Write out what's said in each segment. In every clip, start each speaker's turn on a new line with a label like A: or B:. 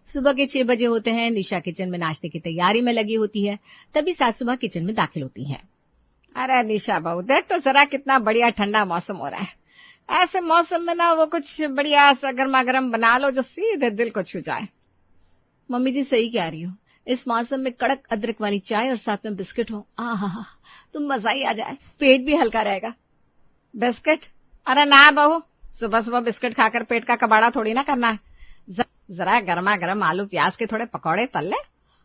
A: सुबह के 6 बजे होते हैं। निशा किचन में नाश्ते की तैयारी में लगी होती है। तभी सासू माँ किचन में दाखिल होती हैं।
B: अरे निशा बहू, देख तो जरा कितना बढ़िया ठंडा मौसम हो रहा है। ऐसे मौसम में ना वो कुछ बढ़िया सा गर्मा गर्म बना लो जो सीधे दिल को छू जाए।
A: मम्मी जी सही कह रही हो, इस मौसम में कड़क अदरक वाली चाय और साथ में बिस्किट हो, आहा तो मजा ही आ जाए, पेट भी हल्का रहेगा।
B: बिस्किट? अरे ना बहू, सुबह सुबह बिस्किट खाकर पेट का कबाड़ा थोड़ी ना करना है। जरा गर्मा गर्म आलू प्याज के थोड़े पकौड़े तल ले,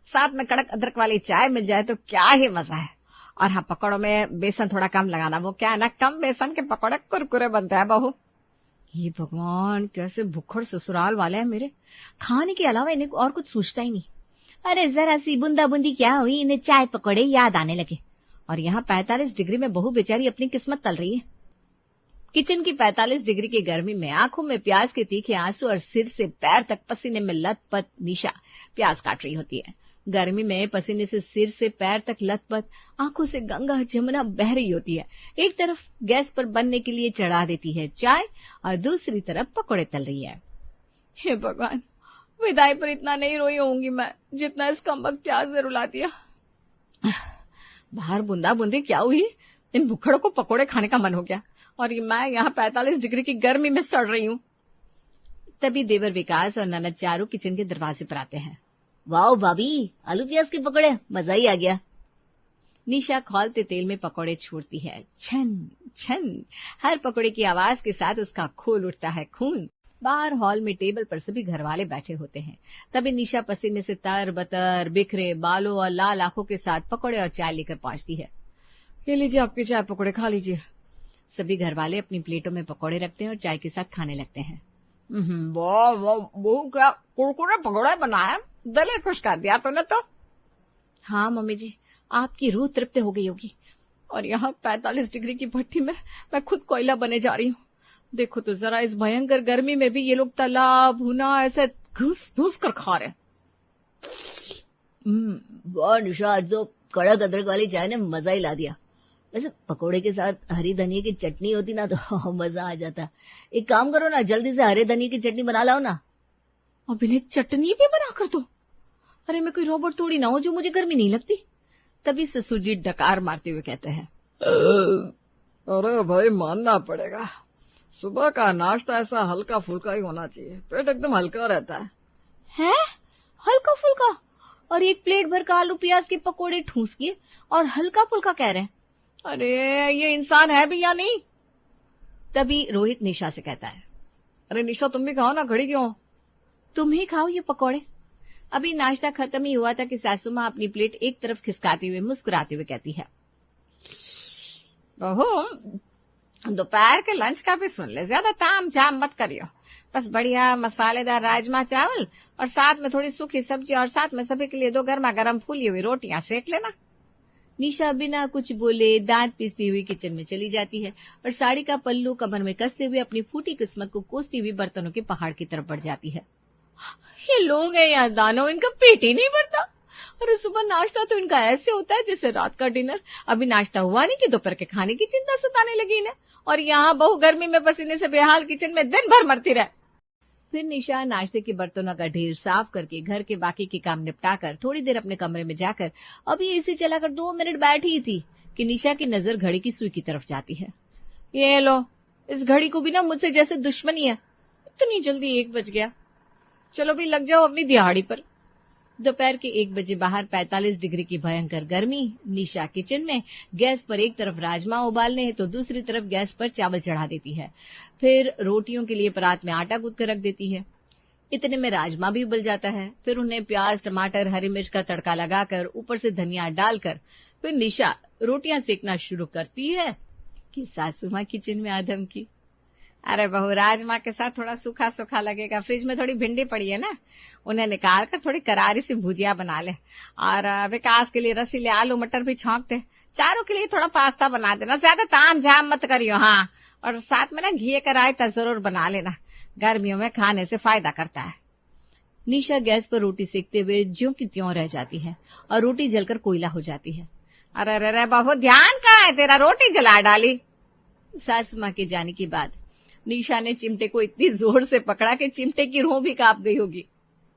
B: साथ में कड़क अदरक वाली चाय मिल जाए तो क्या ही मजा है। और हाँ, पकौड़ों में बेसन थोड़ा कम लगाना, वो क्या है ना, कम बेसन के पकौड़े कुरकुरे बनते हैं बहू।
A: ये भगवान, कैसे भुक्खड़ ससुराल वाले हैं मेरे, खाने के अलावा इन्हें और कुछ सोचता ही नहीं। अरे जरा सी बूंदा बूंदी क्या हुई, इन्हें चाय पकौड़े याद आने लगे। और यहाँ 45 डिग्री में बहू बेचारी अपनी किस्मत तल रही है। किचन की 45 डिग्री की गर्मी में आंखों में प्याज के तीखे आंसू और सिर से पैर तक पसीने में लथपथ निशा प्याज काट रही होती है। गर्मी में पसीने से सिर से पैर तक लथपथ, आंखों से गंगा जमुना बह रही होती है। एक तरफ गैस पर बनने के लिए चढ़ा देती है चाय और दूसरी तरफ पकौड़े तल रही है।
B: हे भगवान, विदाई पर इतना नहीं रोई होंगी मैं जितना इस कमबख्त प्याज ने रुला दिया। बाहर बूंदा बूंदी क्या हुई, इन भुक्खड़ों को पकौड़े खाने का मन हो गया और मैं यहाँ 45 डिग्री की गर्मी में सड़ रही हूँ।
A: तभी देवर विकास और ननद चारू किचन के दरवाजे पर आते हैं। वाओ भाभी, आलू प्याज के पकौड़े, मजा ही आ गया। निशा खौलते तेल में पकौड़े छोड़ती है। छन छन, हर पकौड़े की आवाज के साथ उसका खोल उठता है खून। बाहर हॉल में टेबल पर सभी घर वाले बैठे होते हैं। तभी निशा पसीने से तर बतर, बिखरे बालों और लाल आंखों के साथ पकौड़े और चाय लेकर पहुंचती है।
B: ये लीजिए आपके चाय पकौड़े, खा लीजिए।
A: सभी घर वाले अपनी प्लेटों में पकौड़े रखते हैं और चाय के साथ खाने लगते हैं।
B: वाह वाह, वो क्या कुरकुरे पकौड़े बनाए, दिल ही खुश कर दिया तूने तो।
A: हाँ मम्मी जी, आपकी रूह तृप्त हो गई होगी।
B: और यहाँ 45 डिग्री की भट्टी में मैं खुद कोयला बने जा रही हूँ। देखो तो जरा, इस भयंकर गर्मी में भी ये लोग तला भुना ऐसे घुस घुस कर खा रहे।
A: वाह निशा, तो कड़क अदरक वाली चाय ने मजा ही ला दिया। वैसे पकोड़े के साथ हरी धनिया की चटनी होती ना तो मजा आ जाता। एक काम करो ना, जल्दी से हरे धनिया की चटनी बना लाओ ना।
B: अब इन्हें चटनी भी बना कर दो? अरे मैं कोई रोबोट थोड़ी ना हूं जो मुझे गर्मी नहीं लगती।
A: तभी ससुर जी डकार मारते हुए कहते हैं,
B: अरे भाई मानना पड़ेगा, सुबह का नाश्ता ऐसा हल्का फुल्का ही होना चाहिए, पेट एकदम हल्का रहता
A: है। हल्का फुल्का? और एक प्लेट भर का आलू प्याज के पकोड़े ठूस किए और हल्का फुल्का कह रहे हैं।
B: अरे ये इंसान है भी या नहीं?
A: तभी रोहित निशा से कहता है,
B: अरे निशा तुम भी खाओ ना, खड़ी क्यों?
A: तुम ही खाओ ये पकोड़े। अभी नाश्ता खत्म ही हुआ था कि सासू माँ अपनी प्लेट एक तरफ खिसकाते हुए मुस्कुराते हुए कहती है,
B: ओहो, दोपहर के लंच का भी सुन ले, ज्यादा ताम झाम मत करियो। बस बढ़िया मसालेदार राजमा चावल और साथ में थोड़ी सूखी सब्जी और साथ में सभी के लिए 2 गर्मा गर्म फूली हुई रोटियां सेक लेना।
A: निशा बिना कुछ बोले दांत पीसती हुई किचन में चली जाती है और साड़ी का पल्लू कमर में कसते हुए अपनी फूटी किस्मत को कोसती हुई बर्तनों के पहाड़ की तरफ बढ़ जाती है।
B: ये लोग हैं या दानव, इनका पेट ही नहीं भरता। अरे सुबह नाश्ता तो इनका ऐसे होता है जैसे रात का डिनर। अभी नाश्ता हुआ नहीं कि दोपहर के खाने की चिंता सताने लगी इन्हें, और यहाँ बहु गर्मी में पसीने से बेहाल किचन में दिन भर मरती रहे।
A: फिर निशा नाश्ते के बर्तनों का ढेर साफ करके घर के बाकी के काम निपटाकर थोड़ी देर अपने कमरे में जाकर अभी एसी चलाकर 2 मिनट बैठी ही थी कि निशा की नजर घड़ी की सुई की तरफ जाती है।
B: ये लो, इस घड़ी को भी ना मुझसे जैसे दुश्मनी है, इतनी जल्दी 1 बज गया। चलो भी लग जाओ अपनी दिहाड़ी पर।
A: दोपहर के 1 बजे बाहर 45 डिग्री की भयंकर गर्मी। निशा किचन में गैस पर एक तरफ राजमा उबालने तो दूसरी तरफ गैस पर चावल चढ़ा देती है। फिर रोटियों के लिए परात में आटा गूंथ कर रख देती है। इतने में राजमा भी उबल जाता है। फिर उन्हें प्याज टमाटर हरी मिर्च का तड़का लगाकर ऊपर से धनिया डालकर फिर निशा रोटियां सेकना शुरू करती है कि सासू माँ किचन में आधम की।
B: अरे बहू, राजमा के साथ थोड़ा सूखा सूखा लगेगा, फ्रिज में थोड़ी भिंडी पड़ी है ना, उन्हें निकाल कर थोड़ी करारी सी भुजिया बना ले, और विकास के लिए रसीले आलू मटर भी छौंक दे, चारों के लिए थोड़ा पास्ता बना देना, ज्यादा ताम झाम मत करियो। हाँ, और साथ में ना घी का रायता जरूर बना लेना, गर्मियों में खाने से फायदा करता है।
A: निशा गैस पर रोटी सेकते हुए ज्यों की त्यों रह जाती है और रोटी जलकर कोयला हो जाती है।
B: अरे अरे बहू, ध्यान कहाँ है तेरा, रोटी जला डाली।
A: सासू माँ के जाने के बाद निशा ने चिमटे को इतनी जोर से पकड़ा कि चिमटे की रूह भी कांप गई होगी।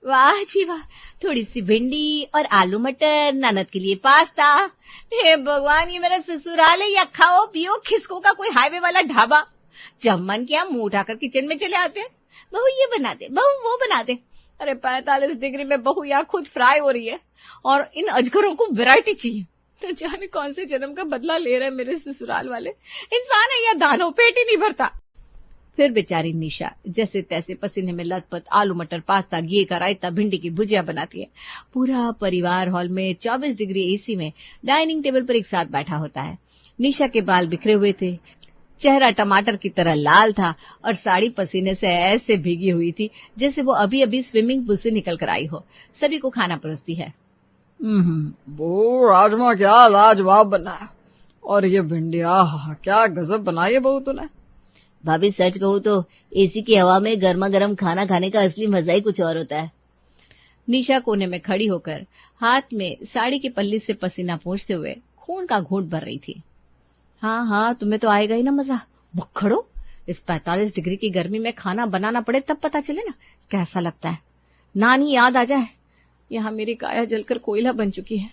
A: वाह जी वाह, थोड़ी सी भिंडी और आलू मटर, ननद के लिए पास्ता। हे भगवान, ये मेरा ससुराल है या खाओ पियो खिसको का कोई हाईवे वाला ढाबा। जब मन किया मुंह उठाकर किचन में चले आते हैं, बहू ये बना दे, बहू वो बना दे। अरे 45 डिग्री में बहू यहाँ खुद फ्राई हो रही है और इन अजगरों को वैरायटी चाहिए। तो जाने कौन से जन्म का बदला ले रहे हैं मेरे ससुराल वाले। इंसान है या दानव, पेट ही नहीं भरता। फिर बेचारी निशा जैसे तैसे पसीने में लथपथ आलू मटर पास्ता, घी का रायता, भिंडी की भुजिया बनाती है। पूरा परिवार हॉल में 24 डिग्री एसी में डाइनिंग टेबल पर एक साथ बैठा होता है। निशा के बाल बिखरे हुए थे, चेहरा टमाटर की तरह लाल था और साड़ी पसीने से ऐसे भीगी हुई थी जैसे वो अभी अभी स्विमिंग पूल से निकल कर आई हो। सभी को खाना परोसती है।
B: वो राजमा क्या लाजवाब बना है, और ये भिंडी आहा क्या गजब बनाई है बहू तूने।
A: भाभी सच कहूँ तो एसी की हवा में गर्मा गर्म खाना खाने का असली मजा ही कुछ और होता है। निशा कोने में खड़ी होकर हाथ में साड़ी की पल्ली से पसीना पोंछते हुए खून का घूंट भर रही थी। हाँ हाँ, तुम्हें तो आएगा ही ना मजा। भुक्खड़ो, इस 45 डिग्री की गर्मी में खाना बनाना पड़े तब पता चले ना कैसा लगता है। नानी याद आ जाए। यहाँ मेरी काया जलकर कोयला बन चुकी है।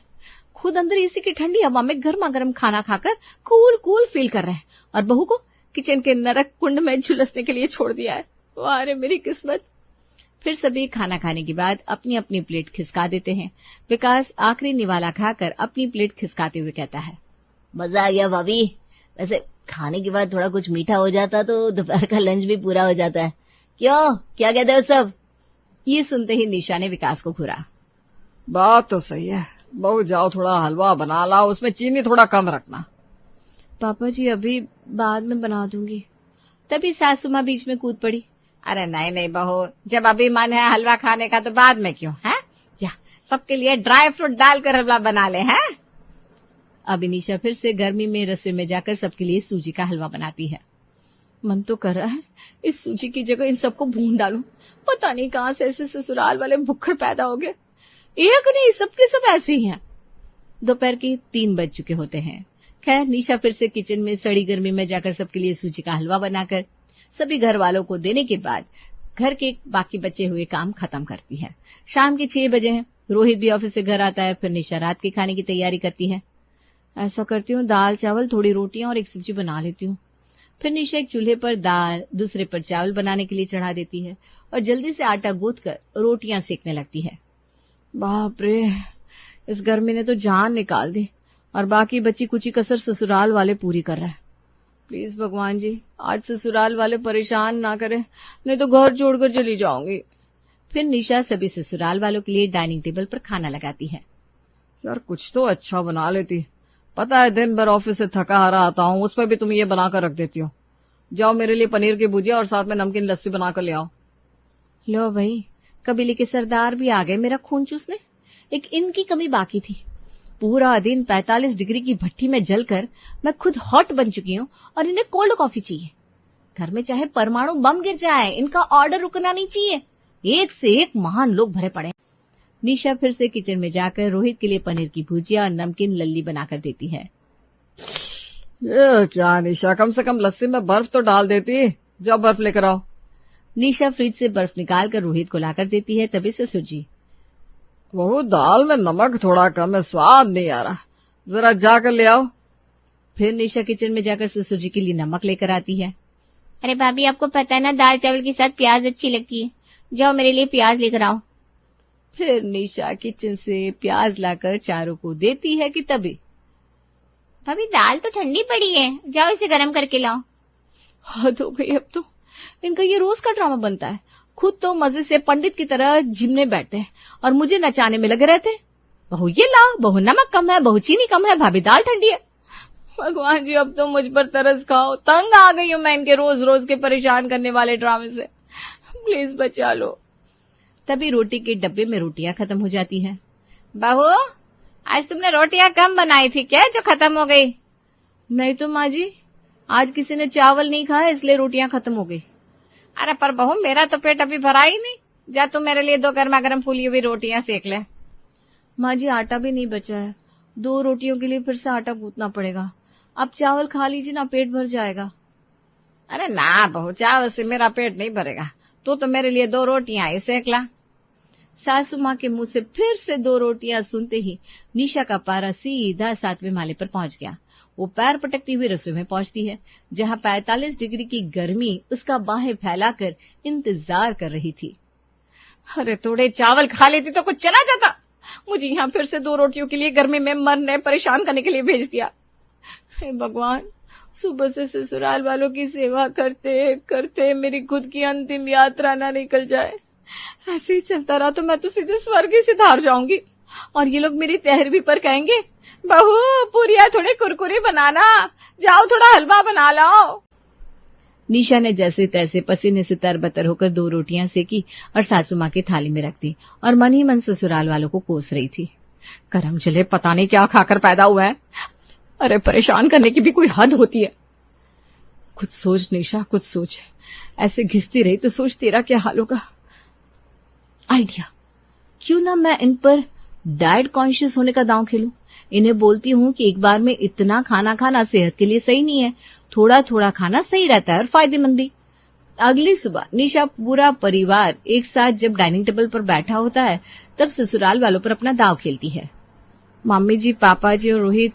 A: खुद अंदर एसी की ठंडी हवा में गर्मा गर्म खाना खाकर कूल कूल फील कर रहे हैं और बहू को किचन के नरक कुंड में झुलसने के लिए छोड़ दिया है। वाह रे मेरी किस्मत। फिर सभी खाना खाने के बाद अपनी अपनी प्लेट खिसका देते हैं। विकास आखिरी निवाला खाकर अपनी प्लेट खिसकाते हुए कहता है, मजा आ गया भाभी। वैसे खाने के बाद थोड़ा कुछ मीठा हो जाता तो दोपहर का लंच भी पूरा हो जाता है। क्यों, क्या कहते हो सब? ये सुनते ही निशा ने विकास को घूरा।
B: बात तो सही है, बहू जाओ थोड़ा हलवा बना लाओ, उसमें चीनी थोड़ा कम रखना।
A: पापा जी अभी बाद में बना दूंगी। तभी सासू माँ बीच में कूद पड़ी।
B: अरे नहीं नहीं बहू, जब अभी मन है हलवा खाने का तो बाद में क्यों है। या सबके लिए ड्राई फ्रूट डालकर हलवा बना ले हैं।
A: अभी निशा फिर से गर्मी में रसोई में जाकर सबके लिए सूजी का हलवा बनाती है। मन तो कर रहा है इस सूजी की जगह इन सबको भून डालूं। पता नहीं कहां से ऐसे ससुराल वाले भुक्खड़ पैदा हो गए। एक नहीं, सबके सब ऐसे ही हैं। दोपहर के 3 बज चुके होते हैं। खैर निशा फिर से किचन में सड़ी गर्मी में जाकर सबके लिए सूजी का हलवा बनाकर सभी घर वालों को देने के बाद घर के बाकी बचे हुए काम खत्म करती है। शाम के 6 बजे हैं। रोहित भी ऑफिस से घर आता है। फिर निशा रात के खाने की तैयारी करती है। ऐसा करती हूँ, दाल चावल, थोड़ी रोटियां और एक सब्जी बना लेती हूँ। फिर निशा एक चूल्हे पर दाल, दूसरे पर चावल बनाने के लिए चढ़ा देती है और जल्दी से आटा गूंथ कर रोटियां सेकने लगती है। बाप रे, इस गर्मी ने तो जान निकाल दी और बाकी बची कुची कसर ससुराल वाले पूरी कर रहे हैं। प्लीज भगवान जी आज ससुराल वाले परेशान ना करें, नहीं तो घर छोड़कर चली जाऊंगी। फिर निशा सभी ससुराल वालों के लिए डाइनिंग टेबल पर खाना लगाती है।
B: यार कुछ तो अच्छा बना लेती। पता है दिन भर ऑफिस से थका हारा आता हूँ, उस पर भी तुम ये बनाकर रख देती हो। जाओ मेरे लिए पनीर की भुजिया और साथ में नमकीन लस्सी बनाकर ले आओ।
A: लो भाई, कबीले के सरदार भी आ गए मेरा खून चूसने। एक इनकी कमी बाकी थी। पूरा दिन 45 डिग्री की भट्टी में जलकर मैं खुद हॉट बन चुकी हूँ और इन्हें कोल्ड कॉफी चाहिए। घर में चाहे परमाणु बम गिर जाए, इनका ऑर्डर रुकना नहीं चाहिए। एक से एक महान लोग भरे पड़े। निशा फिर से किचन में जाकर रोहित के लिए पनीर की भुजिया और नमकीन लल्ली बनाकर देती है।
B: ये क्या निशा, कम से कम लस्सी में बर्फ तो डाल देती। जाओ बर्फ लेकर आओ।
A: निशा फ्रिज से बर्फ निकाल कर रोहित को लाकर देती है। तभी ससुर जी,
B: वो दाल में नमक थोड़ा कम है, स्वाद नहीं आ रहा, जरा जाकर ले आओ।
A: फिर निशा किचन में जाकर ससुर जी के लिए नमक लेकर आती है। अरे भाभी आपको पता है ना दाल चावल के साथ प्याज अच्छी लगती है, जाओ मेरे लिए प्याज लेकर आओ। फिर निशा किचन से प्याज लाकर चारों को देती है कि तभी, भाभी दाल तो ठंडी पड़ी है, जाओ इसे गर्म करके लाओ। हद हो गई, अब तो इनका ये रोज का ड्रामा बनता है। खुद तो मजे से पंडित की तरह जिमने बैठते हैं और मुझे नचाने में लगे रहते हैं। बहू ये लाओ, बहू नमक कम है, बहू चीनी कम है, भाभी दाल ठंडी है। भगवान जी अब तो मुझ पर तरस खाओ, तंग आ गई हूं मैं इनके रोज रोज के परेशान करने वाले ड्रामे से। प्लीज बचा लो। तभी रोटी के डब्बे में रोटियां खत्म हो जाती हैं। बहू आज तुमने रोटियां कम बनाई थी क्या जो खत्म हो गई? नहीं तो माँ जी, आज किसी ने चावल नहीं खाया इसलिए रोटियां खत्म हो गई। अरे पर बहू मेरा तो पेट अभी भरा ही नहीं, जा तुम मेरे लिए 2 गर्मा गर्म फूली हुई रोटियां सेक ले। माँ जी आटा भी नहीं बचा है, 2 रोटियों के लिए फिर से आटा गूंथना पड़ेगा। अब चावल खा लीजिए ना, पेट भर जाएगा। अरे ना बहू, चावल से मेरा पेट नहीं भरेगा, तू तो मेरे लिए 2 रोटियां ही सेक ला। सासू माँ के मुंह से फिर से 2 रोटियां सुनते ही निशा का पारा सीधा 7वें माले पर पहुंच गया। वो पैर पटकती हुई रसोई में पहुंचती है, जहां 45 डिग्री की गर्मी उसका बाहें फैलाकर इंतजार कर रही थी।
B: अरे थोड़े चावल खा लेती तो कुछ चला जाता, मुझे यहाँ फिर से 2 रोटियों के लिए गर्मी में मरने परेशान करने के लिए भेज दिया। हे भगवान, सुबह से ससुराल वालों की सेवा करते करते मेरी खुद की अंतिम यात्रा ना निकल जाए। ऐसे ही चलता रहा तो मैं तो सीधे स्वर्ग ही सिधार जाऊंगी, और ये लोग मेरी तहरवी पर कहेंगे, बहू पूरिया थोड़े कुरकुरी बनाना, जाओ थोड़ा हलवा बना लाओ।
A: निशा ने जैसे तैसे पसीने से तरबतर होकर 2 रोटियां सेकी और सासू माँ की थाली में रख दी और मन ही मन ससुराल वालों को कोस रही थी।
B: करम चले, पता नहीं क्या खाकर पैदा हुआ है। अरे परेशान करने की भी कोई हद होती है। कुछ सोच निशा, कुछ सोच। ऐसे घिसती रही तो सोच तेरा क्या हाल होगा।
A: आइडिया, क्यों ना मैं इन पर डाइट कॉन्शियस होने का दांव खेलूं। इन्हें बोलती हूँ कि एक बार में इतना खाना खाना सेहत के लिए सही नहीं है, थोड़ा थोड़ा खाना सही रहता है और फायदेमंद भी। अगली सुबह निशा पूरा परिवार एक साथ जब डाइनिंग टेबल पर बैठा होता है तब ससुराल वालों पर अपना दांव खेलती है।
B: मम्मी जी, पापा जी और रोहित,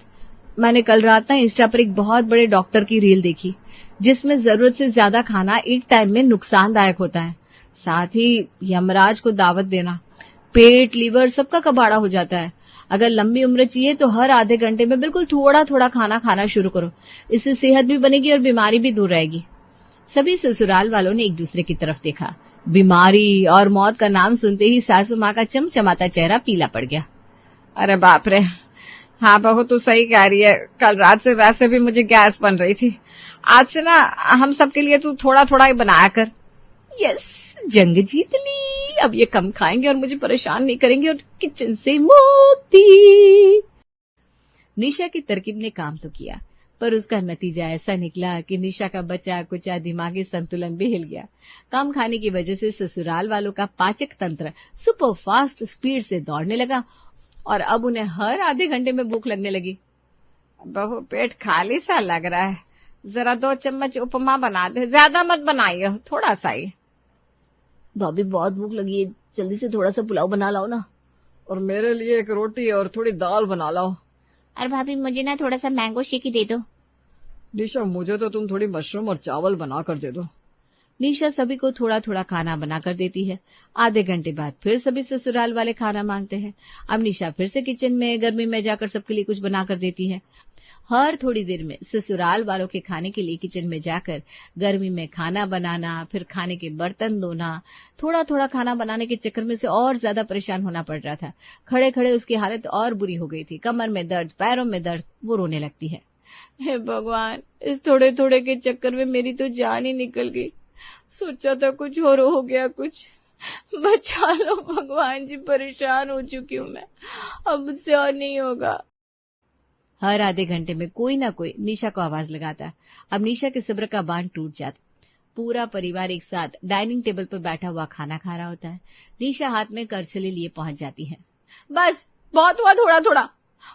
B: मैंने कल रात ना इंस्टा पर एक बहुत बड़े डॉक्टर की रील देखी, जिसमें जरूरत से ज्यादा खाना एक टाइम में नुकसानदायक होता है। साथ ही यमराज को दावत देना, पेट लीवर सबका कबाड़ा हो जाता है। अगर लंबी उम्र चाहिए तो हर आधे घंटे में बिल्कुल थोड़ा थोड़ा खाना खाना शुरू करो, इससे सेहत भी बनेगी और बीमारी भी दूर रहेगी।
A: सभी ससुराल वालों ने एक दूसरे की तरफ देखा। बीमारी और मौत का नाम सुनते ही सासू माँ का चमचमाता चेहरा पीला पड़ गया।
B: अरे बाप रे, हाँ बहू तू सही कह रही है। कल रात से वैसे भी मुझे गैस बन रही थी। आज से ना हम सबके लिए तू थोड़ा थोड़ा ही बनाया कर।
A: यस, जंग जीत ली। अब ये कम खाएंगे और मुझे परेशान नहीं करेंगे और किचन से मुक्ति। निशा की तरकीब ने काम तो किया, पर उसका नतीजा ऐसा निकला कि निशा का बचा कुचा दिमागी संतुलन भी हिल गया। कम खाने की वजह से ससुराल वालों का पाचक तंत्र सुपर फास्ट स्पीड से दौड़ने लगा और अब उन्हें हर आधे घंटे में भूख लगने लगी।
B: बहू पेट खाली सा लग रहा है, जरा 2 चम्मच उपमा बना दे, ज्यादा मत बनाइए, थोड़ा सा ही।
A: भाभी बहुत भूख लगी है, जल्दी से थोड़ा सा पुलाव बना लाओ ना।
B: और मेरे लिए एक रोटी और थोड़ी दाल बना लाओ।
A: अरे भाभी मुझे ना थोड़ा सा मैंगो शेक ही दे दो।
B: निशा मुझे तो तुम थोड़ी मशरूम और चावल बना कर दे दो।
A: निशा सभी को थोड़ा थोड़ा खाना बनाकर देती है। आधे घंटे बाद फिर सभी ससुराल वाले खाना मांगते हैं। अब निशा फिर से किचन में गर्मी में जाकर सबके लिए कुछ बनाकर देती है। हर थोड़ी देर में ससुराल वालों के खाने के लिए किचन में जाकर गर्मी में खाना बनाना, फिर खाने के बर्तन धोना। थोड़ा थोड़ा खाना बनाने के चक्कर में से और ज्यादा परेशान होना पड़ रहा था। खड़े खड़े उसकी हालत और बुरी हो गई थी। कमर में दर्द, पैरों में दर्द, वो रोने लगती है।
B: हे भगवान, इस थोड़े थोड़े के चक्कर में मेरी तो जान ही निकल गई। सोचा था कुछ और हो गया, कुछ बचा लो भगवान जी, परेशान हो चुकी हूँ मैं, अब मुझसे और नहीं होगा।
A: हर आधे घंटे में कोई ना कोई निशा को आवाज लगाता। अब निशा के सब्र का बांध टूट जाता। पूरा परिवार एक साथ डाइनिंग टेबल पर बैठा हुआ खाना खा रहा होता है। निशा हाथ में करछली लिए पहुंच जाती है।
B: बस बहुत हुआ, थोड़ा थोड़ा,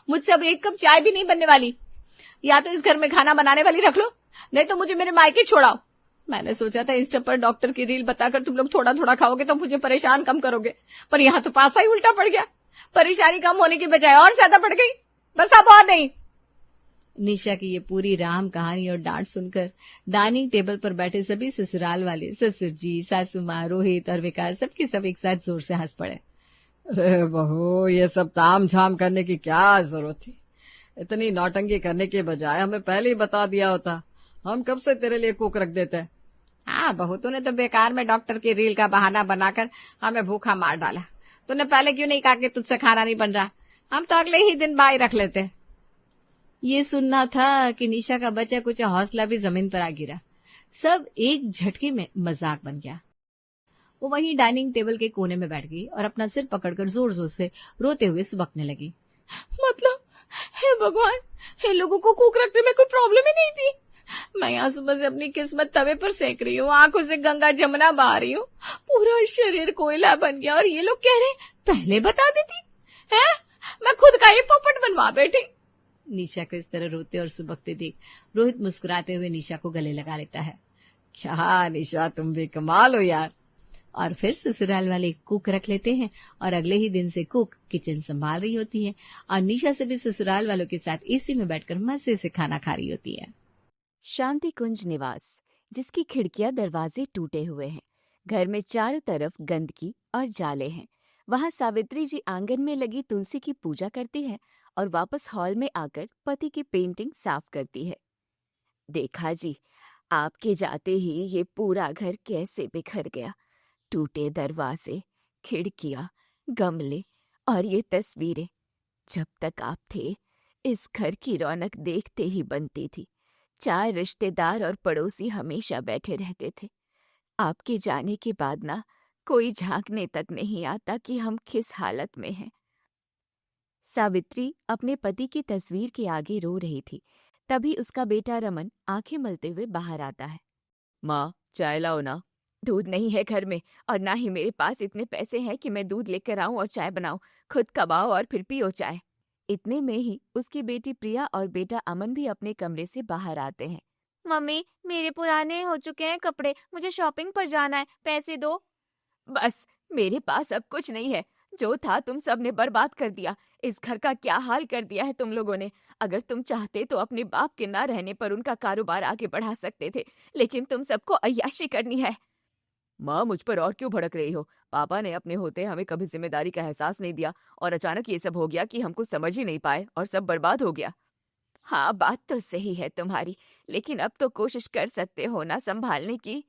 B: मुझसे अब 1 कप चाय भी नहीं बनने वाली। या तो इस घर में खाना बनाने वाली रख लो, नहीं तो मुझे मेरे मायके छोड़ाओ। मैंने सोचा था इंस्टा पर डॉक्टर की रील बताकर तुम लोग थोड़ा थोड़ा खाओगे तो मुझे परेशान कम करोगे, पर यहाँ तो पासा ही उल्टा पड़ गया। परेशानी कम होने की बजाय और ज्यादा बढ़ गई। बस अब और नहीं।
A: निशा की ये पूरी राम कहानी और डांट सुनकर डाइनिंग टेबल पर बैठे सभी ससुराल वाले, ससुर जी, सासू माँ, रोहित और विकास, सबके सब एक साथ जोर से हंस पड़े।
B: अरे बहू, ये सब ताम झाम करने की क्या जरूरत थी। इतनी नौटंकी करने के बजाय हमें पहले ही बता दिया होता, हम कब से तेरे लिए कुक रख देते। हाँ बहू, तूने तो बेकार में डॉक्टर की रील का बहाना बनाकर हमें भूखा मार डाला। तूने पहले क्यों नहीं कहा कि तुझसे खाना नहीं बन रहा, हम तो अगले ही दिन बाई रख लेते।
A: ये सुनना था कि निशा का बचा कुछ हौसला भी जमीन पर आ गिरा। सब एक झटके में मजाक बन गया। वो वहीं डाइनिंग टेबल के कोने में बैठ गई और अपना सिर पकड़कर जोर जोर से रोते हुए सुबकने लगी।
B: मतलब, हे भगवान, हे लोगों को कुक रखने में कोई प्रॉब्लम ही नहीं थी। मैं यहाँ सुबह से अपनी किस्मत तवे पर सेक रही हूँ, आंखों से गंगा जमुना बहा रही हूँ, पूरा शरीर कोयला बन गया, और ये लोग कह रहे पहले बता देती है। मैं खुद का ही पोपट बनवा बैठी।
A: निशा को इस तरह रोते और सुबकते देख रोहित मुस्कुराते हुए निशा को गले लगा लेता है।
B: क्या निशा, तुम भी कमाल हो यार।
A: और फिर ससुराल वाले कुक रख लेते हैं और अगले ही दिन से कुक किचन संभाल रही होती है और निशा से भी ससुराल वालों के साथ एसी में बैठकर मजे से खाना खा रही होती है।
C: शांति कुंज निवास, जिसकी खिड़कियां दरवाजे टूटे हुए हैं। घर में चारों तरफ गंदगी और जाले हैं। वहां सावित्री जी आंगन में लगी तुलसी की पूजा करती है और वापस हॉल में आकर पति की पेंटिंग साफ करती है। देखा जी, आपके जाते ही ये पूरा घर कैसे बिखर गया। टूटे दरवाजे, खिड़कियां, गमले और ये तस्वीरें। जब तक आप थे, इस घर की रौनक देखते ही बनती थी। 4 रिश्तेदार और पड़ोसी हमेशा बैठे रहते थे। आपके जाने के बाद ना कोई झांकने तक नहीं आता कि हम किस हालत में हैं। सावित्री अपने पति की तस्वीर के आगे रो रही थी। तभी उसका बेटा रमन आंखें मलते हुए बाहर आता है। माँ, चाय लाओ ना। दूध नहीं है घर में और ना ही मेरे पास इतने पैसे हैं कि मैं दूध लेकर आऊं और चाय बनाऊं। खुद कमाओ और फिर पियो चाय। इतने में ही उसकी बेटी प्रिया और बेटा अमन भी अपने कमरे से बाहर आते हैं। मम्मी, मेरे पुराने हो चुके हैं कपड़े, मुझे शॉपिंग पर जाना है, पैसे दो। बस, मेरे पास अब कुछ नहीं है। जो था तुम सब ने बर्बाद कर दिया। इस घर का क्या हाल कर दिया है तुम लोगों ने। अगर तुम चाहते तो अपने बाप के ना रहने पर उनका कारोबार आगे बढ़ा सकते थे, लेकिन तुम सबको अय्याशी करनी है। माँ, मुझ पर और क्यों भड़क रही हो? पापा ने अपने होते हमें कभी जिम्मेदारी का एहसास नहीं दिया और अचानक ये सब हो गया कि हमको समझ ही नहीं पाए और सब बर्बाद हो गया। हाँ, बात तो सही है तुम्हारी, लेकिन अब तो कोशिश कर सकते हो ना संभालने की।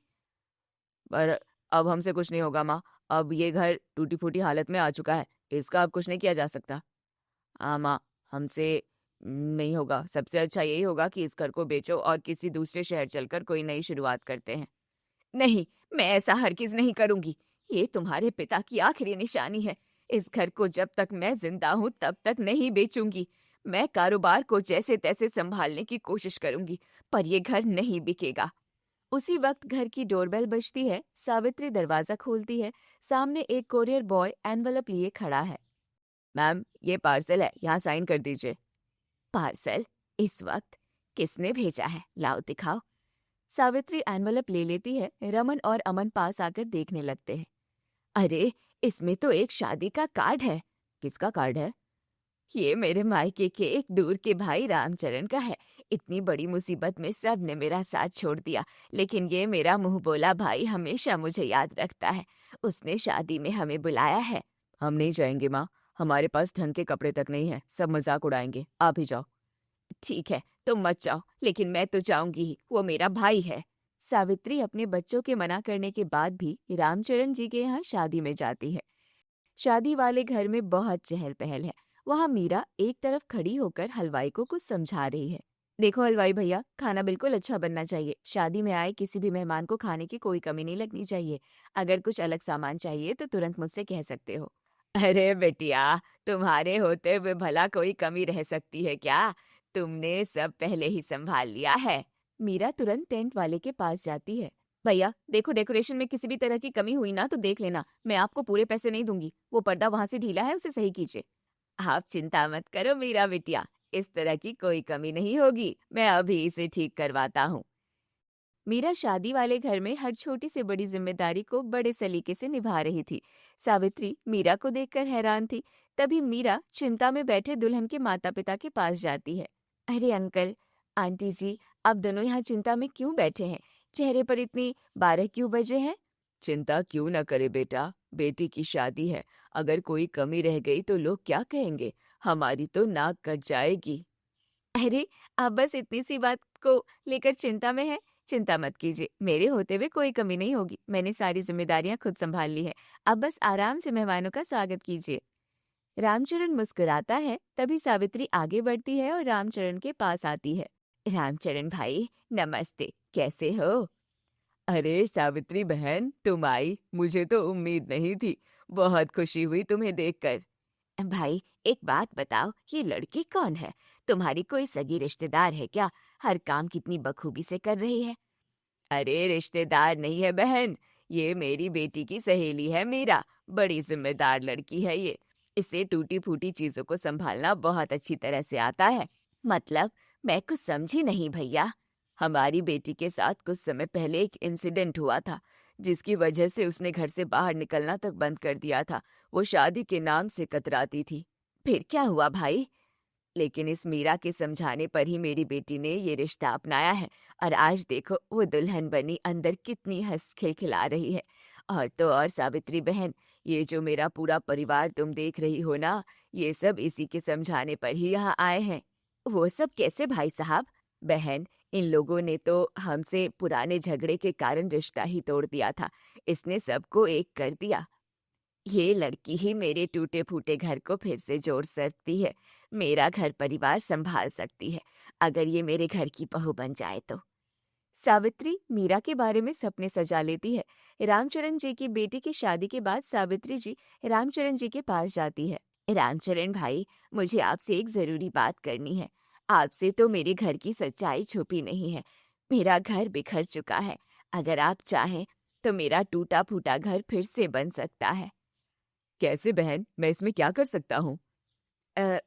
C: पर अब हमसे कुछ नहीं होगा माँ। अब ये घर टूटी फूटी हालत में आ चुका है, इसका अब कुछ नहीं किया जा सकता। हाँ माँ, हमसे नहीं होगा। सबसे अच्छा यही होगा कि इस घर को बेचो और किसी दूसरे शहर चलकर कोई नई शुरुआत करते हैं। नहीं, मैं ऐसा हरगिज नहीं करूंगी। ये तुम्हारे पिता की आखिरी निशानी है। इस घर को जब तक मैं जिंदा हूँ तब तक नहीं बेचूंगी। मैं कारोबार को जैसे तैसे संभालने की कोशिश करूंगी, पर ये घर नहीं बिकेगा। उसी वक्त घर की डोरबेल बजती है। सावित्री दरवाजा खोलती है। सामने एक कोरियर बॉय एनवलप लिए खड़ा है। मैम, ये पार्सल है, यहाँ साइन कर दीजिए। पार्सल? इस वक्त? किसने भेजा है? लाओ दिखाओ। सावित्री एनवलप ले लेती है। रमन और अमन पास आकर देखने लगते हैं। अरे, इसमें तो एक शादी का कार्ड है। किसका कार्ड है? ये मेरे मायके के एक दूर के भाई रामचरण का है। इतनी बड़ी मुसीबत में सब ने मेरा साथ छोड़ दिया, लेकिन ये मेरा मुंह बोला भाई हमेशा मुझे याद रखता है। उसने शादी में हमें बुलाया है। हम नहीं जाएंगे माँ, हमारे पास ढंग के कपड़े तक नहीं है, सब मजाक उड़ाएंगे। आप ही जाओ। ठीक है, तुम मत जाओ, लेकिन मैं तो जाऊंगी ही, वो मेरा भाई है। सावित्री अपने बच्चों के मना करने के बाद भी रामचरण जी के यहाँ शादी में जाती है। शादी वाले घर में बहुत चहल पहल है। वहाँ मीरा एक तरफ खड़ी होकर हलवाई को कुछ समझा रही है। देखो हलवाई भैया, खाना बिल्कुल अच्छा बनना चाहिए। शादी में आए किसी भी मेहमान को खाने की कोई कमी नहीं लगनी चाहिए। अगर कुछ अलग सामान चाहिए तो तुरंत मुझसे कह सकते हो। अरे बेटिया, तुम्हारे होते हुए भला कोई कमी रह सकती है क्या? तुमने सब पहले ही संभाल लिया है। मीरा तुरंत टेंट वाले के पास जाती है। भैया देखो, डेकोरेशन में किसी भी तरह की कमी हुई ना तो देख लेना। मैं आपको पूरे पैसे नहीं दूंगी। वो पर्दा वहां से ढीला है, उसे सही कीजिए। आप चिंता मत करो मीरा बिटिया, इस तरह की कोई कमी नहीं होगी। मैं अभी इसे ठीक करवाता हूँ। मीरा शादी वाले घर में हर छोटी से बड़ी जिम्मेदारी को बड़े सलीके से निभा रही थी। सावित्री मीरा को देखकर हैरान थी। तभी मीरा चिंता में बैठे दुल्हन के माता पिता के पास जाती है। अरे अंकल, आंटी जी, आप दोनों यहाँ चिंता में क्यों बैठे हैं? चेहरे पर इतनी 12 क्यों बजे हैं? चिंता क्यों न करे बेटा, बेटी की शादी है। अगर कोई कमी रह गई तो लोग क्या कहेंगे? हमारी तो नाक कट जाएगी। अरे, आप बस इतनी सी बात को लेकर चिंता में है। चिंता मत कीजिए, मेरे होते हुए कोई कमी नहीं होगी। मैंने सारी जिम्मेदारियां खुद संभाल ली है। अब बस आराम से मेहमानों का स्वागत कीजिए। रामचरण मुस्कुराता है। तभी सावित्री आगे बढ़ती है और रामचरण के पास आती है। रामचरण भाई, नमस्ते, कैसे हो? अरे सावित्री बहन, तुम आई, मुझे तो उम्मीद नहीं थी। बहुत खुशी हुई तुम्हें देखकर। भाई एक बात बताओ, ये लड़की कौन है? तुम्हारी कोई सगी रिश्तेदार है क्या? हर काम कितनी बखूबी से कर रही है। अरे रिश्तेदार नहीं है बहन, ये मेरी बेटी की सहेली है मीरा। बड़ी जिम्मेदार लड़की है ये। इसे टूटी फूटी चीजों को संभालना बहुत अच्छी तरह से आता है। मतलब, मैं कुछ समझी नहीं भैया। हमारी बेटी के साथ कुछ समय पहले एक इंसिडेंट हुआ था, जिसकी वजह से उसने घर से बाहर निकलना तक बंद कर दिया था। वो शादी के नाम से कतराती थी। फिर क्या हुआ भाई? लेकिन इस मीरा के समझाने पर ही मेरी बेटी ने ये रिश्ता अपनाया है और आज देखो वो दुल्हन बनी अंदर कितनी हंस खिलखिला रही है। और तो और सावित्री बहन, ये जो मेरा पूरा परिवार तुम देख रही हो ना, ये सब इसी के समझाने पर ही यहाँ आए हैं। वो सब कैसे भाई साहब? बहन, इन लोगों ने तो हमसे पुराने झगड़े के कारण रिश्ता ही तोड़ दिया था। इसने सबको एक कर दिया। ये लड़की ही मेरे टूटे फूटे घर को फिर से जोड़ सकती है, मेरा घर परिवार संभाल सकती है, अगर ये मेरे घर की बहू बन जाए तो। सावित्री मीरा के बारे में सपने सजा लेती है। रामचरण जी की बेटी की शादी के बाद सावित्री जी रामचरण जी के पास जाती है। रामचरण भाई, मुझे आपसे एक जरूरी बात करनी है। आपसे तो मेरे घर की सच्चाई छुपी नहीं है। मेरा घर बिखर चुका है। अगर आप चाहें तो मेरा टूटा फूटा घर फिर से बन सकता है। कैसे बहन? मैं इसमें क्या कर सकता हूँ?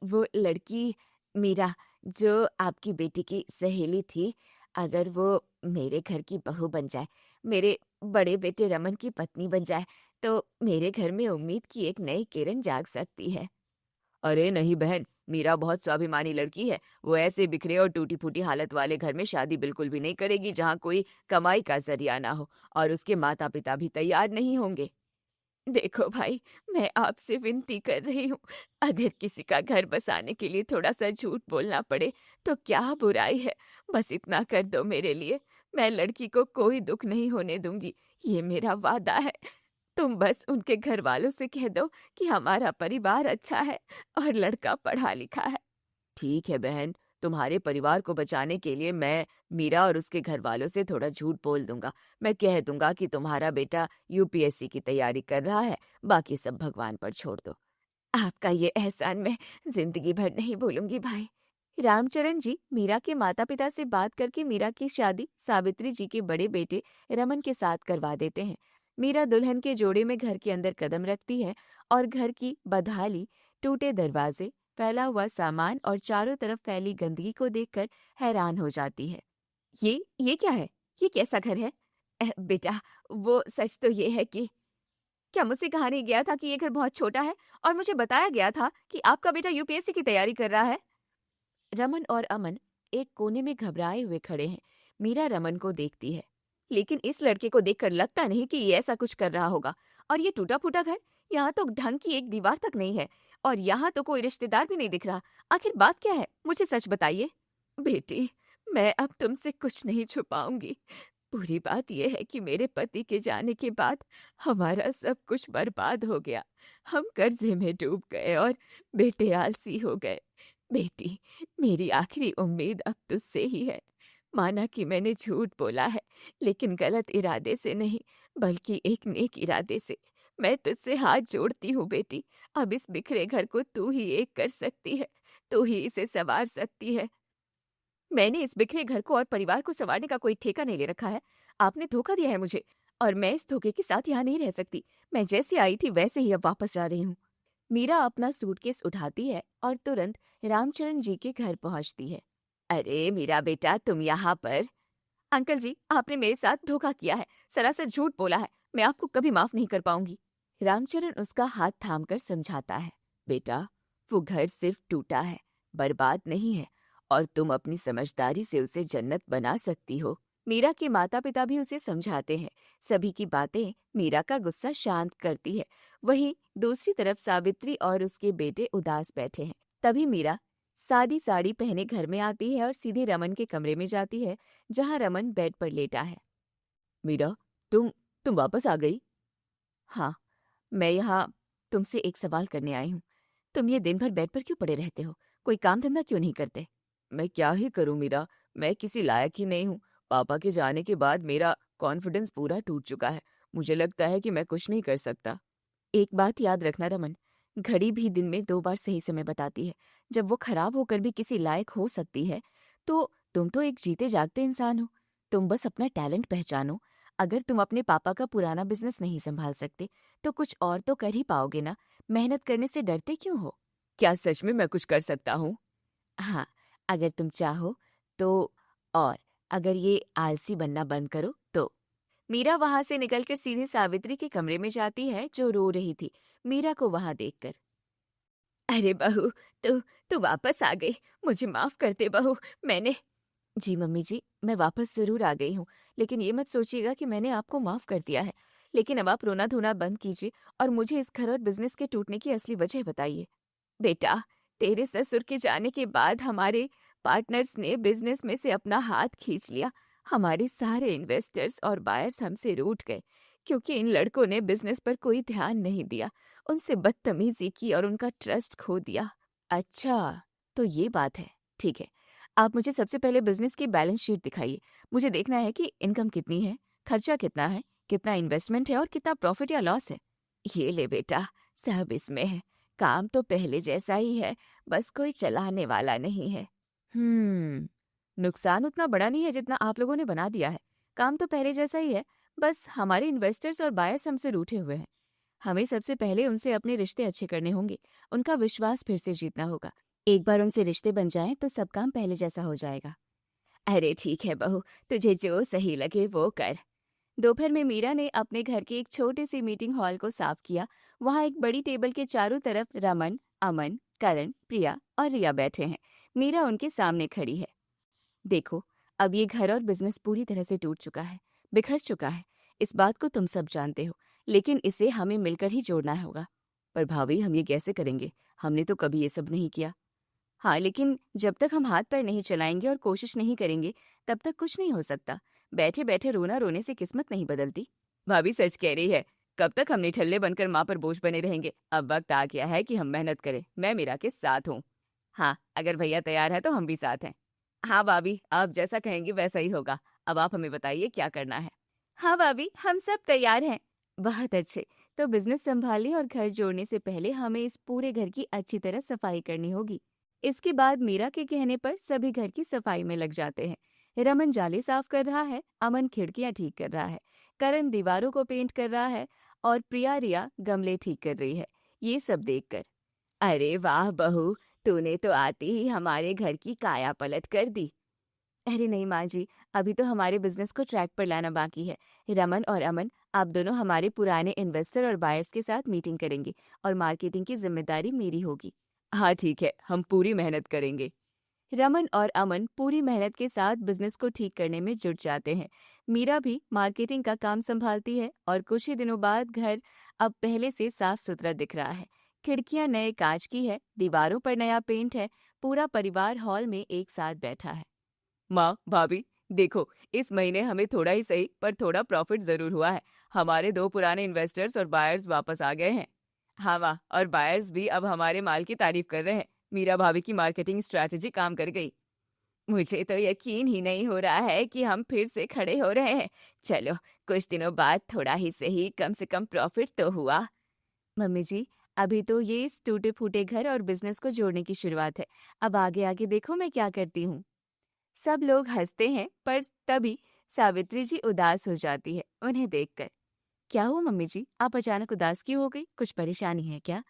C: वो लड़की मीरा, जो आपकी बेटी की सहेली थी, अगर वो मेरे घर की बहू बन जाए, मेरे बड़े बेटे रमन की पत्नी बन जाए, तो मेरे घर में उम्मीद की एक नई किरण जाग सकती है। अरे नहीं बहन, मीरा बहुत स्वाभिमानी लड़की है। वो ऐसे बिखरे और टूटी फूटी हालत वाले घर में शादी बिल्कुल भी नहीं करेगी जहाँ कोई कमाई का जरिया ना हो, और उसके माता पिता भी तैयार नहीं होंगे। देखो भाई, मैं आपसे विनती कर रही हूँ, अगर किसी का घर बसाने के लिए थोड़ा सा झूठ बोलना पड़े तो क्या बुराई है? बस इतना कर दो मेरे लिए। मैं लड़की को कोई दुख नहीं होने दूंगी, ये मेरा वादा है। तुम बस उनके घर वालों से कह दो कि हमारा परिवार अच्छा है और लड़का पढ़ा लिखा है। ठीक है बहन, तुम्हारे परिवार को बचाने के लिए मैं मीरा और उसके घर वालों से थोड़ा झूठ बोल दूंगा। मैं कह दूंगा कि तुम्हारा बेटा यूपीएससी की तैयारी कर रहा है, बाकी सब भगवान पर छोड़ दो। आपका ये एहसान मैं जिंदगी भर नहीं भूलूंगी भाई। रामचरण जी मीरा के माता पिता से बात करके मीरा की शादी सावित्री जी के बड़े बेटे रमन के साथ करवा देते हैं। मीरा दुल्हन के जोड़े में घर के अंदर कदम रखती है और घर की बदहाली, टूटे दरवाजे, फैला हुआ सामान और चारों तरफ फैली गंदगी को देखकर हैरान हो जाती है। ये क्या है? ये कैसा घर है? बेटा, वो सच तो ये है कि क्या मुझसे कहा नहीं गया था कि ये घर बहुत छोटा है, और मुझे बताया गया था कि आपका बेटा यूपीएससी की तैयारी कर रहा है। रमन और अमन एक कोने में घबराए हुए खड़े हैं। मीरा रमन को देखती है। लेकिन इस लड़के को देखकर लगता नहीं कि ये ऐसा कुछ कर रहा होगा। और ये टूटा फूटा घर, यहाँ तो ढंग की एक दीवार तक नहीं है, और यहाँ तो कोई रिश्तेदार भी नहीं दिख रहा। आखिर बात क्या है? मुझे सच बताइए। बेटी, मैं अब तुमसे कुछ नहीं छुपाऊंगी। पूरी बात यह है कि मेरे पति के जाने के बाद हमारा सब कुछ बर्बाद हो गया। हम कर्जे में डूब गए और बेटे आलसी हो गए। बेटी, मेरी आखिरी उम्मीद अब तुझसे ही है। माना कि मैंने झूठ बोला है, लेकिन गलत इरादे से नहीं, बल्कि एक नेक इरादे से। मैं तुझसे हाथ जोड़ती हूँ बेटी। अब इस बिखरे घर को तू ही एक कर सकती है, तू ही इसे संवार सकती है। मैंने इस बिखरे घर को और परिवार को संवारने का कोई ठेका नहीं ले रखा है। आपने धोखा दिया है मुझे, और मैं इस धोखे के साथ यहाँ नहीं रह सकती। मैं जैसे आई थी वैसे ही अब वापस जा रही हूँ। मीरा अपना सूटकेस उठाती है और तुरंत रामचरण जी के घर पहुंचती है। अरे मीरा बेटा, तुम यहाँ पर? अंकल जी, आपने मेरे साथ धोखा किया है, सरासर झूठ बोला है। मैं आपको कभी माफ नहीं कर पाऊंगी। रामचरण उसका हाथ थामकर समझाता है। बेटा, वो घर सिर्फ टूटा है, बर्बाद नहीं है, और तुम अपनी समझदारी से उसे जन्नत बना सकती हो। मीरा के माता पिता भी उसे समझाते हैं। सभी की बातें मीरा का गुस्सा शांत करती है। वहीं दूसरी तरफ सावित्री और उसके बेटे उदास बैठे हैं। तभी मीरा सादी साड़ी पहने घर में आती है और सीधे रमन के कमरे में जाती है, जहां रमन बेड पर लेटा है। मीरा, तुम वापस आ गई? हाँ, मैं यहाँ तुमसे एक सवाल करने आई हूँ। तुम ये दिन भर बेड पर क्यों पड़े रहते हो? कोई काम धंधा क्यों नहीं करते? मैं क्या ही करूं मीरा, मैं किसी लायक ही नहीं हूँ। पापा के जाने के बाद मेरा कॉन्फिडेंस पूरा टूट चुका है। मुझे लगता है कि मैं कुछ नहीं कर सकता। एक बात याद रखना रमन, घड़ी भी दिन में 2 बार सही समय बताती है। जब वो खराब होकर भी किसी लायक हो सकती है, तो तुम तो एक जीते जागते इंसान हो। तुम बस अपना टैलेंट पहचानो। अगर तुम अपने पापा का पुराना बिजनेस नहीं संभाल सकते, तो कुछ और तो कर ही पाओगे ना। मेहनत करने से डरते क्यों हो? क्या सच में मैं कुछ कर सकता हूँ? हाँ, अगर तुम चाहो तो। और अगर ये आलसी बनना बंद करो तो। मीरा वहां से निकलकर सीधे सावित्री के कमरे में जाती है, जो रो रही थी मीरा को वहां देखकर। अरे बहू, तू तू वापस आ गई। मुझे माफ कर दे बहू। मैंने जी मम्मी जी, मैं वापस जरूर आ गई हूँ, लेकिन ये मत सोचिएगा कि मैंने आपको माफ कर दिया है। लेकिन अब आप रोना धोना बंद कीजिए और मुझे इस घर और बिजनेस के टूटने की असली वजह बताइए। बेटा, तेरे ससुर के जाने के बाद हमारे पार्टनर्स ने बिजनेस में से अपना हाथ खींच लिया। हमारे सारे इन्वेस्टर्स और बायर्स हमसे रूठ गए, क्योंकि इन लड़कों ने बिजनेस पर कोई ध्यान नहीं दिया, उनसे बदतमीजी की और उनका ट्रस्ट खो दिया। अच्छा, तो ये बात है। ठीक है, आप मुझे सबसे पहले बिजनेस की बैलेंस शीट दिखाइए। मुझे देखना है कि इनकम कितनी है, खर्चा कितना है, कितना इन्वेस्टमेंट है और कितना प्रॉफिट या लॉस है। ये ले बेटा, सब इसमें है। काम तो पहले जैसा ही है, बस कोई चलाने वाला नहीं है। नुकसान उतना बड़ा नहीं है जितना आप लोगों ने बना दिया है। काम तो पहले जैसा ही है, बस हमारे इन्वेस्टर्स और बायर्स हमसे रूठे हुए हैं। हमें सबसे पहले उनसे अपने रिश्ते अच्छे करने होंगे, उनका विश्वास फिर से जीतना होगा। एक बार उनसे रिश्ते बन जाएं तो सब काम पहले जैसा हो जाएगा। अरे ठीक है बहू, तुझे जो सही लगे वो कर। दोपहर में मीरा ने अपने घर के एक छोटे से मीटिंग हॉल को साफ किया। वहां एक बड़ी टेबल के चारों तरफ रमन, अमन, करण, प्रिया और रिया बैठे हैं। मीरा उनके सामने खड़ी है। देखो, अब ये घर और बिजनेस पूरी तरह से टूट चुका है, बिखर चुका है। इस बात को तुम सब जानते हो, लेकिन इसे हमें मिलकर ही जोड़ना होगा। पर भाभी, हम ये कैसे करेंगे? हमने तो कभी ये सब नहीं किया। हाँ, लेकिन जब तक हम हाथ पैर नहीं चलाएंगे और कोशिश नहीं करेंगे, तब तक कुछ नहीं हो सकता। बैठे बैठे रोना रोने से किस्मत नहीं बदलती। भाभी सच कह रही है। कब तक हम निठल्ले बनकर माँ पर बोझ बने रहेंगे? अब वक्त आ गया है कि हम मेहनत करें। मैं मीरा के साथ हूँ। हाँ, अगर भैया तैयार है तो हम भी साथ हैं। हाँ भाभी, आप जैसा कहेंगी वैसा ही होगा। अब आप हमें बताइए क्या करना है। हाँ भाभी, हम सब तैयार हैं। बहुत अच्छे। तो बिजनेस संभालने और घर जोड़ने से पहले हमें इस पूरे घर की अच्छी तरह सफाई करनी होगी। इसके बाद मीरा के कहने पर सभी घर की सफाई में लग जाते हैं। रमन जाले साफ कर रहा है, अमन खिड़कियां ठीक कर रहा है, करण दीवारों को पेंट कर रहा है और प्रिया रिया गमले ठीक कर रही है। ये सब देखकर, अरे वाह बहू, तूने तो आती ही हमारे घर की काया पलट कर दी। अरे नहीं माँ जी, अभी तो हमारे बिजनेस को ट्रैक पर लाना बाकी है। रमन और अमन, आप दोनों हमारे पुराने इन्वेस्टर और बायर्स के साथ मीटिंग करेंगे और मार्केटिंग की जिम्मेदारी मेरी होगी। हाँ ठीक है, हम पूरी मेहनत करेंगे। रमन और अमन पूरी मेहनत के साथ बिजनेस को ठीक करने में जुट जाते हैं। मीरा भी मार्केटिंग का काम संभालती है और कुछ ही दिनों बाद घर अब पहले से साफ सुथरा दिख रहा है। खिड़कियां नए कांच की है, दीवारों पर नया पेंट है। पूरा परिवार हॉल में एक साथ बैठा है। माँ, भाभी, देखो, इस महीने हमें थोड़ा ही सही पर थोड़ा प्रॉफिट जरूर हुआ है। हमारे 2 पुराने इन्वेस्टर्स और बायर्स वापस आ गए हैं। हाँ माँ, और बायर्स भी अब हमारे माल की तारीफ कर रहे हैं। मीरा भाभी की मार्केटिंग स्ट्रैटेजी काम कर गई। मुझे तो यकीन ही नहीं हो रहा है कि हम फिर से खड़े हो रहे हैं। चलो, कुछ दिनों बाद थोड़ा ही सही, कम से कम प्रॉफिट तो हुआ। मम्मी जी, अभी तो ये इस टूटे फूटे घर और बिजनेस को जोड़ने की शुरुआत है। अब आगे आगे देखो मैं क्या करती हूँ। सब लोग हंसते हैं, पर तभी सावित्री जी उदास हो जाती है उन्हें देखकर। क्या हुआ मम्मी जी, आप अचानक उदास क्यों हो गई? कुछ परेशानी है क्या?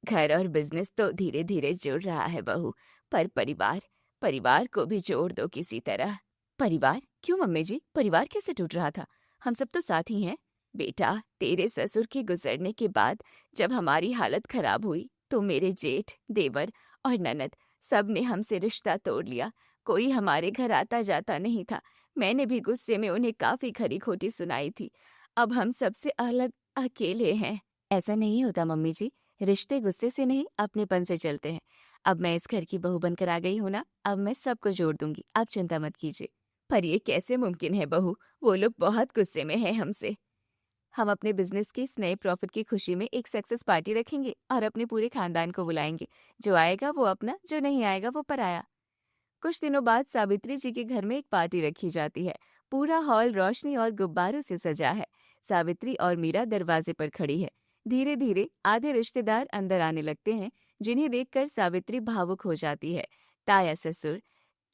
C: घर और बिजनेस तो धीरे धीरे जुड़ रहा है बहू, पर परिवार परिवार को भी जोड़ दो किसी तरह। परिवार? क्यों मम्मी जी, परिवार कैसे टूट रहा था? हम सब तो साथ ही हैं। बेटा, तेरे ससुर के गुजरने के बाद जब हमारी हालत खराब हुई तो मेरे जेठ, देवर और ननद सब ने हमसे रिश्ता तोड़ लिया। कोई हमारे घर आता जाता नहीं था। मैंने भी गुस्से में उन्हें काफी खरी खोटी सुनाई थी। अब हम सबसे अलग अकेले हैं। ऐसा नहीं होता मम्मी जी, रिश्ते गुस्से से नहीं, अपनेपन से चलते हैं। अब मैं इस घर की बहू बनकर आ गई हूँ ना, अब मैं सबको जोड़ दूंगी, आप चिंता मत कीजिए। पर ये कैसे मुमकिन है बहू? वो लोग बहुत गुस्से में हैं हमसे। हम अपने बिजनेस के इस नए प्रॉफिट की खुशी में एक सक्सेस पार्टी रखेंगे और अपने पूरे खानदान को बुलाएंगे। जो आएगा वो अपना, जो नहीं आएगा वो पराया। कुछ दिनों बाद सावित्री जी के घर में एक पार्टी रखी जाती है। पूरा हॉल रोशनी और गुब्बारों से सजा है। सावित्री और मीरा दरवाजे पर खड़ी है। धीरे धीरे आधे रिश्तेदार अंदर आने लगते हैं, जिन्हें देखकर सावित्री भावुक हो जाती है। ताया ससुर,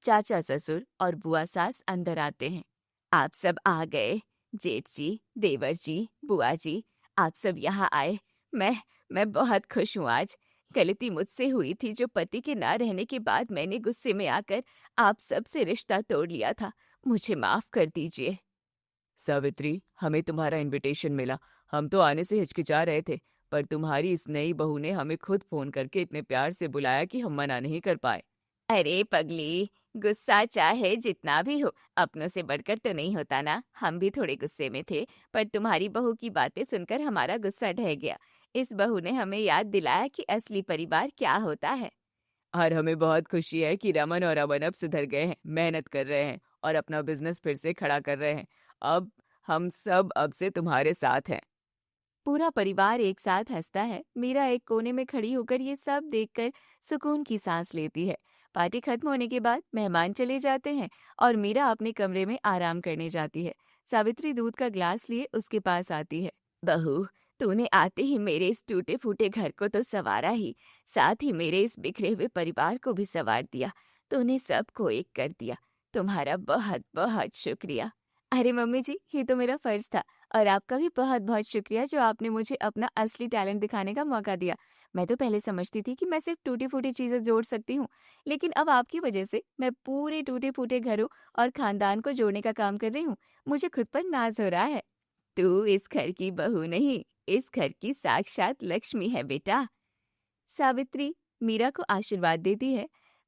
C: चाचा ससुर और बुआ सास अंदर आते हैं। आप सब आ गए। जेठ जी, देवर जी, बुआ जी, आप सब यहाँ आए। मैं बहुत खुश हूँ आज। गलती मुझसे हुई थी जो पति के ना रहने के बाद मैंने गुस्से में आकर आप सबसे रिश्ता तोड़ लिया था। मुझे माफ कर दीजिए।
D: सावित्री, हमें तुम्हारा इनविटेशन मिला। हम तो आने से हिचकिचा रहे थे, पर तुम्हारी इस नई बहू ने हमें खुद फोन करके इतने प्यार से बुलाया कि हम मना नहीं कर पाए।
C: अरे पगली, गुस्सा चाहे जितना भी हो, अपनों से बढ़कर तो नहीं होता ना। हम भी थोड़े गुस्से में थे, पर तुम्हारी बहू की बातें सुनकर हमारा गुस्सा ढह गया। इस बहू ने हमें याद दिलाया कि असली परिवार क्या होता है।
D: और हमें बहुत खुशी है कि रमन और अमन अब सुधर गए हैं, मेहनत कर रहे हैं और अपना बिजनेस फिर से खड़ा कर रहे हैं। अब हम सब अब से तुम्हारे साथ हैं।
C: पूरा परिवार एक साथ हंसता है। मीरा एक कोने में खड़ी होकर ये सब देखकर सुकून की सांस लेती है। पार्टी खत्म होने के बाद मेहमान चले जाते हैं और मीरा अपने कमरे में आराम करने जाती है। सावित्री दूध का ग्लास लिए उसके पास आती है। बहू, तूने आते ही मेरे इस टूटे फूटे घर को तो संवारा ही, साथ ही मेरे इस बिखरे हुए परिवार को भी संवार दिया। तूने सबको एक कर दिया। तुम्हारा बहुत बहुत शुक्रिया। अरे मम्मी जी, ये तो मेरा फर्ज था। और आपका भी बहुत बहुत शुक्रिया जो आपने मुझे अपना असली टैलेंट दिखाने का मौका दिया। मैं तो पहले समझती थी कि मैं सिर्फ टूटी फूटी चीजें जोड़ सकती हूँ, लेकिन अब आपकी वजह से मैं पूरे टूटे फूटे घरों और खानदान को जोड़ने का काम कर रही हूँ। मुझे खुद पर नाज हो रहा है। तू इस घर की बहू नहीं, इस घर की साक्षात लक्ष्मी है बेटा। सावित्री मीरा को आशीर्वाद देती है।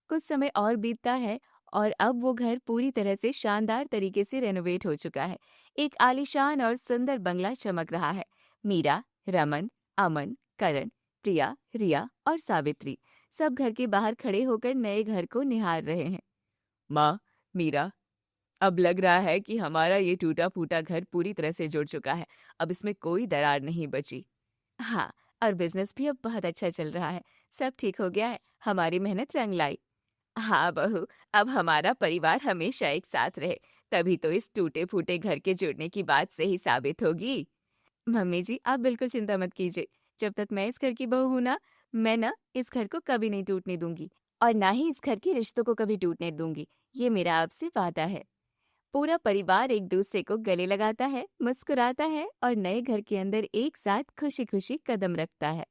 C: कुछ समय और बीतता है और अब वो घर पूरी तरह से शानदार तरीके से रेनोवेट हो चुका है। एक आलीशान और सुंदर बंगला चमक रहा है। मीरा, रमन, अमन, करण, प्रिया, रिया और सावित्री सब घर के बाहर खड़े होकर नए घर को निहार रहे हैं।
D: माँ, मीरा, अब लग रहा है कि हमारा ये टूटा फूटा घर पूरी तरह से जुड़ चुका है। अब इसमें कोई दरार नहीं बची।
C: हाँ, और बिजनेस भी अब बहुत अच्छा चल रहा है। सब ठीक हो गया है। हमारी मेहनत रंग लाई। हाँ बहू, अब हमारा परिवार हमेशा एक साथ रहे, तभी तो इस टूटे फूटे घर के जुड़ने की बात सही साबित होगी। मम्मी जी, आप बिल्कुल चिंता मत कीजिए। जब तक मैं इस घर की बहू हूं ना, मैं ना इस घर को कभी नहीं टूटने दूंगी और ना ही इस घर के रिश्तों को कभी टूटने दूंगी। ये मेरा आपसे वादा है। पूरा परिवार एक दूसरे को गले लगाता है, मुस्कुराता है और नए घर के अंदर एक साथ खुशी खुशी कदम रखता है।